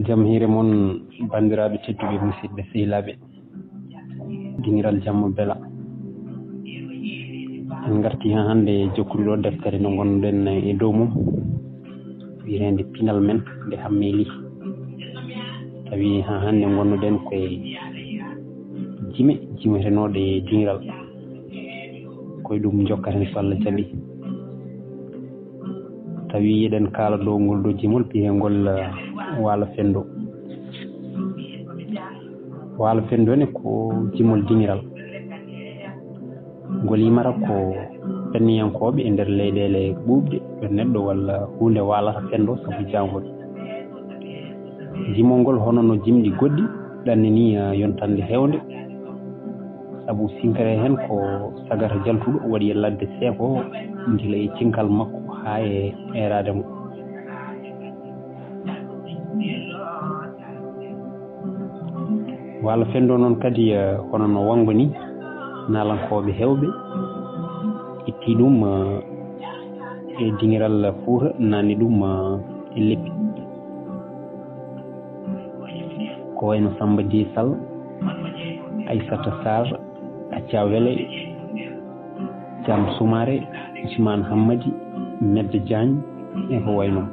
Jam hiire mon bandiraɓe tedduɓe musidɓe sehilaɓe diniral jamma bela en garti ha hande jokkude ɗo deftere nde gonɗen e dow mum wirende pinal men nde hammeli tawi ha hande gonnoɗen koye jimetenoɗe diniral koye ɗum jokkaten so Allah jaaɓi tawi eɗen kaala dow ngol ɗo jimol biyegol waalo fendo ne ko jimol diniral ngol yimata ko penniyankoɓe e nder leyɗele ɓuuɓɗe ɗo neɗɗo walla hunde waalata fendo sabu jangol jimol ngol hono no jimɗi goɗɗi ɗanni ni yontande hewde sabu sinkere hen ko sagata jaltuɗo waɗi e ladde seeko gila e cinkal makko ha e erade mo waalo fendo noon kadi hono no wango ni nalankoɓe hewɓe itti ɗum e diniral Fouta nanni ɗum e leppi ko wayno Samba Dié Sall Aissata Sarr Athia Wele Thiam Soumaré Ousmane Hammadi Medde Diagne e ko wayno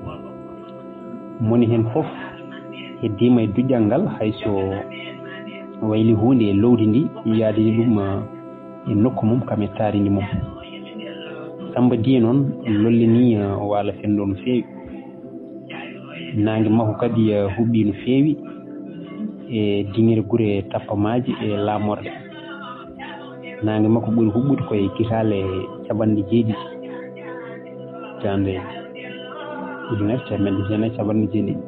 moni hen foof heddima e duƴƴal ngal hayso wayli hunde e lowdi ndi yaadini ɗum e nokku mum kam e taaridi mum Samba Dié noon lollini waalo fendo no feewi nangue makko kadi huɓɓi no feewi e dinguere guure tappamaji e laamorde nangue makko ɓuuri huɓɓude koye kitale caɓanɗe jeeɗiɗi jande ujunere temedde jeenayyi caɓanɗe jeeɗiɗi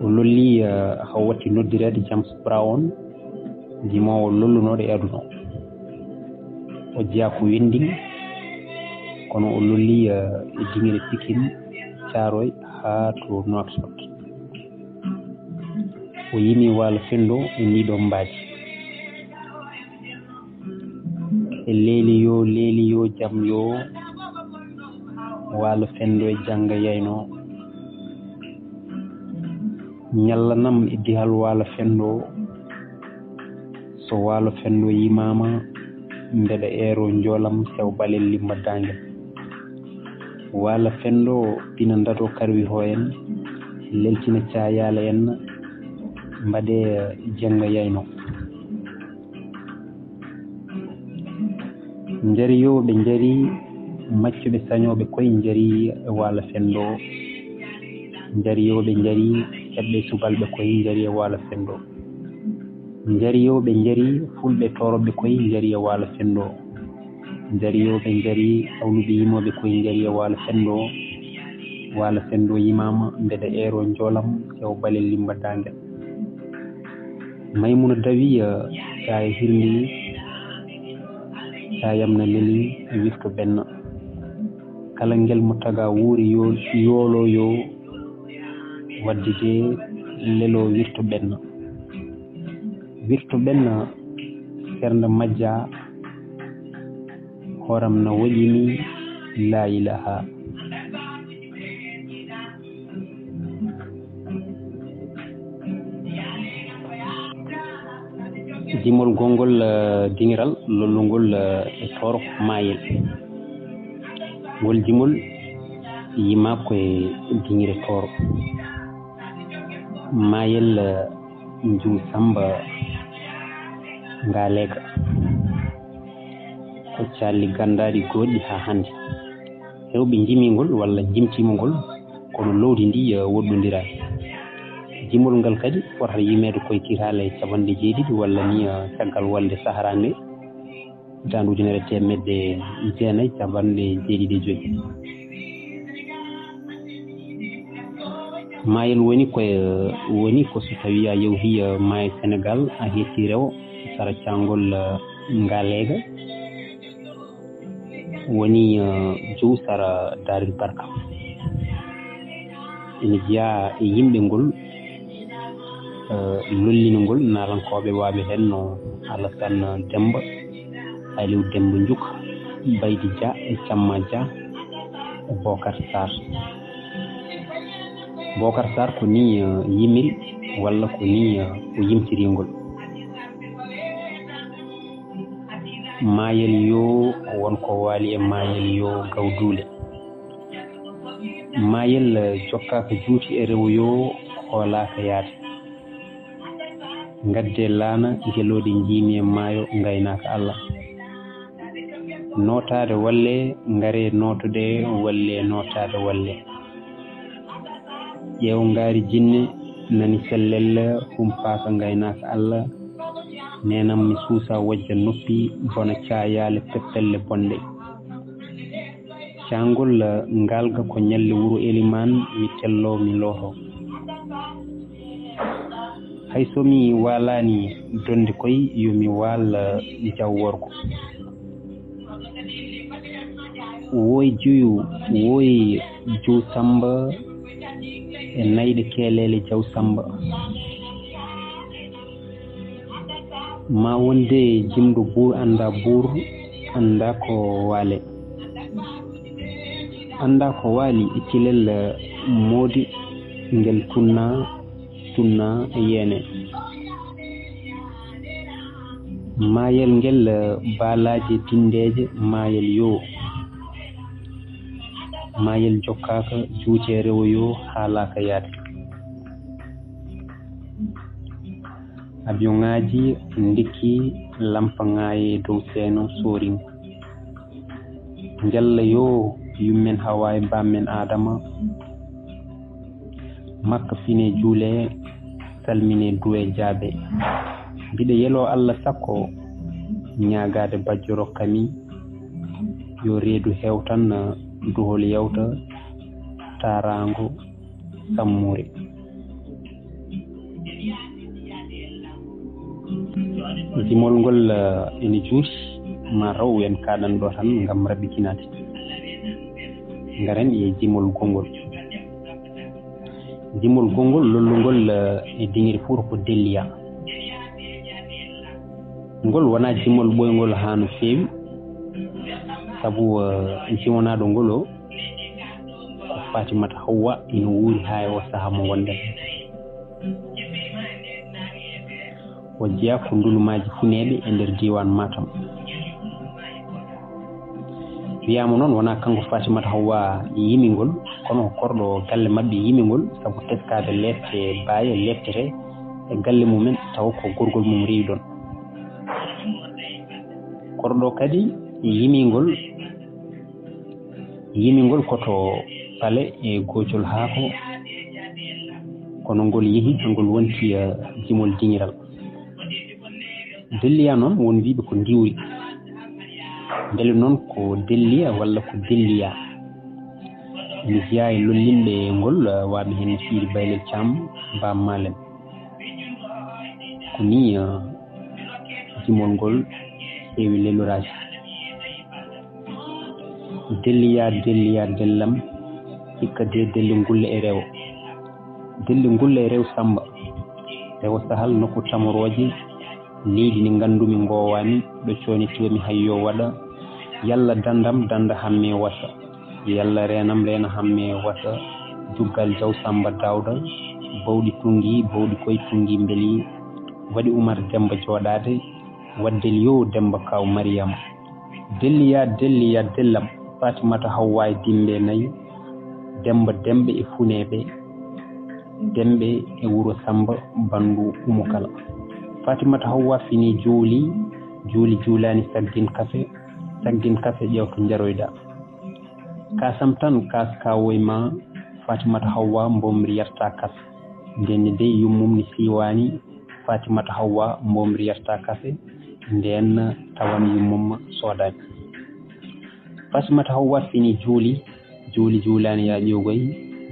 o lolli haw watti noddirede James Brown jimowo lollunoɗo e aduna o jeeya ko Wending kono o lolli e dinguere Pikine Thiaroye ha to Nouakchott o yimi waalo fendo e ndiɗo mbaaji e leeli yo jam yo waalo fendo e jangga yayno ñallanam e dihal waalo fendo so waalo fendo yimama mbeɗa eero joolam sew balel limba dangel waalo fendo ina dato karwi ho en leltina cayala en mbaɗe jangga yayno jari yo ɓe jari maccuɓe sañoɓe koye jari e waalo fendo jari yo ɓe jari heɓɓe subalɓe koye jari e waalo fendo jari yo ɓe jari fulɓe toroɓe koye jari e waalo fendo jari yo ɓe jari hawluɓe yimoɓe koye jari e waalo fendo yimama mbeɗa eero joolam sew balel limba dangel Maymuna Dawi sa e hirndi sa yamna leli wirto benna kala ngel mo taga wuuri yoolo yo wadde de lelo wirto benna sernde majja horam na waɗini la ilaha jimol gongol diniral lollungol e toro mayel ngol jimol yima koye dinire toro mayel jum Samba Ngalega ko calli gandaɗi goɗɗi ha hande hewɓe jimingol walla jimtimogol kono lowdi ndi woɗɗodirani jimol ngal kadi fota yimede koye kitale caɓanɗe jeeɗiɗi walla ni caggal walde sahara nde hitande ujunere temedde jeenayyi caɓanɗe jeeɗiɗi e joyyi mayel woni ko so tawi a yewhi maayo Sénégal a hetti rewo sara cangol Ngalega woni jow sara Daril Barka ene jeeya e yimɓe ngol lollinogol nalankoɓe waaɓe hen no Alassane Demba Aliou Demba Diouk Baydi Dia e Camma Dia e Bocar Sarr Bocar Sarr ko ni yimiri walla ko ni o yimtiringol. Mayel yo wonko waali e mayel yo gawdule. Mayel jokkaka juuti e rewo yo hoolaka yaade. Ngadde laana gelode jiimi e maayo ngaynaka Allah. Notade walle ngare notude walle notade walle. Ƴeew ngaari jinne nani sellel humpaka ngaynaka Allah. Nenam mi suusa wajja noppi bona caayale peppelle bonde. Caangol ngalga ko nyalle wuro Eliman mi tello mi loto. Hayso mi walani donde koy yo mi wal jawworgo. Woy juyu woy ju samba e nayde kelele jaw samba. Ma wonde jimdo buur anda ko wale. Anda ko wali e cilel modi ngel tunna e yene. Mayel ngel balaje tindeje mayel yo. Mayel jokkaka juuti rewo yo haalaka yaade. Abiyoŋaaji ndikki lampaŋaaye dow seeno sooriŋ. Njalla yo yummen Hawa e bammen Adama. Makka fine juule salmine duwe jaabe. Mbiɗa yelo Allah sakko ñaagaade bajjo rokkami yo reedu hewtan duhol yawta taraango sammure. Jimol ngol ene juuti ma raw en kaɗan ɗo tan ngam rabbikinade. Ngaren e jimol gongol. Jimol gongol lollugol e dingiri fur ko delliya. Ngol wona jimol ɓoygol ha no feewi sabu jiwonaɗo ngolo ko Fatimata Hawwa ina wuuri ha e o saaha mo gonden. O jeeya ko ndulumaji funeɓe e nder diwan Matam. Wiyama noon wona kanko Fatimata Hawwa yimingol kono korɗo galle mabɓe yimingol sabu teskade lefte baaye leftere e galle mumen taw ko gorgol mum rewi ɗon. Korɗo kadi yimingol koto pale e gojol haako kono ngol yeehi ngol wonti jimol diŋiral. Delliya noon won wiɓe ko ndiwri. Ndele noon ko delliya walla ko delliya. Mi jeeya e lollimɓe ngol waaɓe hen Fiiri Baylel Thiam Bam Malem. Ko ni jimol ngol heewi leloraji. Delliya dellam hikka de delli ngulle e rewo. Delli ngulle e rew samba. Rewo sahal nokku tamoroje leydi ni ngandumi ngowani ɗo conitiyomi hayyo waɗa. Yalla dandam danda hamme wasa. Yalla renam rena hamme wasa. Duggal jaw samba dawda. Bawɗi tungi bawɗi koye tungi mbeli. Waɗi Umar Demba joɗade. Waddel yo Demba kaw Mariam. Delliya dellam Fatimata Hawwa e dimbe nayi. Demba dembe e funeɓe. Dembe e wuro Samba bandu Umukala. Fatimata Hawwa fini juulani saggin kafe ƴewto jaroyda. Kasam tan kas kawoyma Fatimata Hawwa mbomri yarta kas. Nden de yummum ni siwani Fatimata Hawwa mbomri yarta kafe. Nden tawan yummum sodani. Fatimata Hawwa fini juulani ya ƴogoy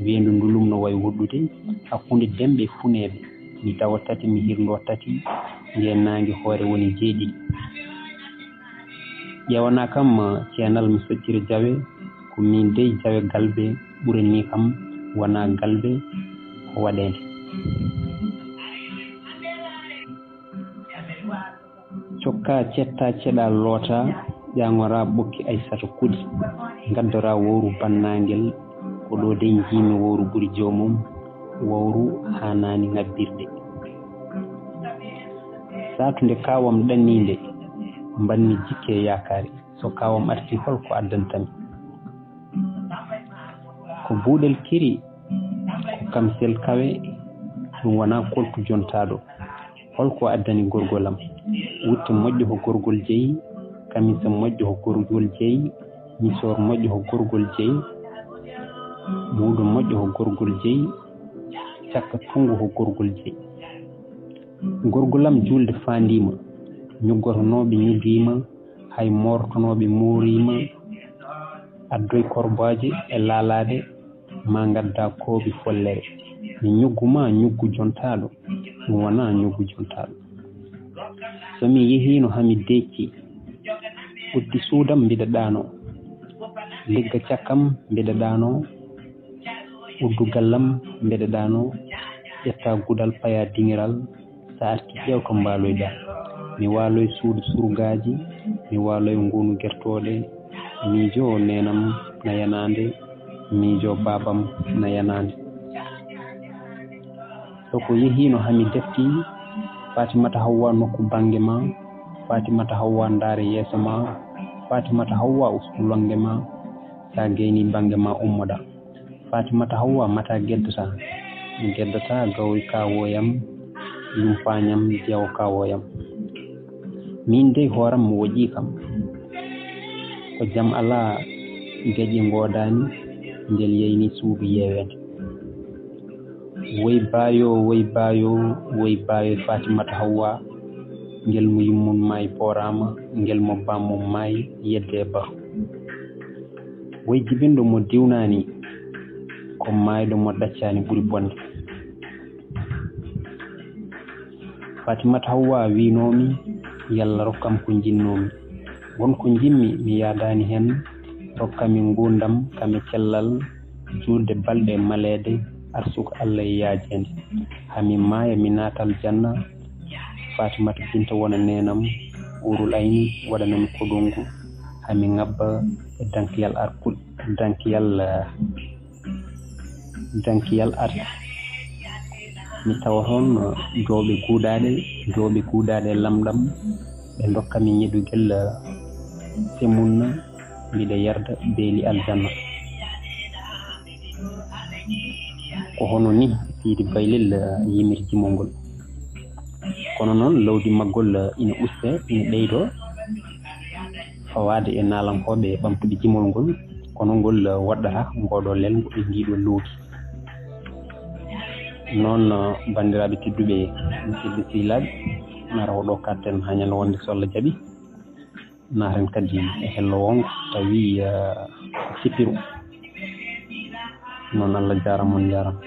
wendu ndulum no way woddude hakkunde dembe funeɓe. Mi tawa tati mi hirndo tati nden nangi hoore woni jeeɗiɗi. ƴewana kam ceenal mi soccira jawe ko min dey jawe galbe ɓurani kam wona galbe waɗede. Cokka cetta ceɗa loota ƴangora ɓokki Aissata Kudi gaddora wowru bannagel ko ɗo de jiimi wowru ɓuri jomum wawru hanani ngabbirde satunde kawam ɗanninde mbanmi jikke yakari so kawam arti holko addantami ko buuɗel kiri ko kam sel kawe ɗum wona koltu jontaɗo holko addani gorgolam wutte moƴƴo ko gorgol jeeyi kamisa moƴƴo ko gorgol jeeyi misor moƴƴo ko gorgol jeeyi muudo moƴƴo ko gorgol jeeyi cakka tungo ko gorgol jeeyi gorgolam julde fandima ñuggotonoɓe ñuggima hay mortonoɓe moorima addoy korbaje e laalade ma gadda kooɓe follere mi ñugguma ñuggu jontaɗo ɗum wona ñuggu jontaɗo somi yehino hami decci ɓuddi suudam mbiɗa ɗano ligga cakkam mbiɗa ɗano uddugallam mbiɗa ɗano ƴetta gudal paya dingiral sa arti ƴeew to mbaloyɗa mi waloy suudu surgaji mi waloy ngunu gertoɗe miijo nenam na yanande miijo babam na yanande soko yehino hami defti Fatimata Hawwa nokku bange ma Fatimata Hawwa ndaare yeeso ma Fatimata Hawwa ustu longe ma sa geyni bange ma ummoɗa Fatimata Hawwa mata geddata mi geddata gawoy kawoyam yumpañam jeewo kawoyam min dey hooram mo woƴƴi kam ko jam ala geƴe godani ngel yeyni suudu yewede woy bayo Fatimata Hawwa ngel mo yummum maayi porama ngel mo bammum maayi yedde ba woy jibindo mo diwnani ko maayɗo mo daccani ɓuri bonde Fatimata Hawwa winomi yalla rokkam ko jinnomi wonko jimmi mi yaadani hen rokkami ngundam kami cellal julde balɗe malede arsuko Allah e yaajende hami maaya mi natal janna Fatimata Binta wona nenam urul ayni waɗanami koɗongu hami ngabba e dankiyal art mi tawa toon jooɓe guuɗaɗe lamɗam ɓe dokkami ñeɗugel semunna mbiɗa yarda beeli aljanna ko hono ni Sidi Baylel yimir jimol ngol kono noon lawdi maggol ina uste ina ɓeydo fawade e nalankoɓe ɓamtude jimol ngol kono ngol waɗɗata ngoɗo lelgo e ndiɗo lowdi noon bandiraɓe tedduɓe musidɓe sehilaɓe nara oɗo katten ha ñande wonde so Allah jaaɓi naren kadi e hello wongo tawi sippiru noon Allah jarama on jarama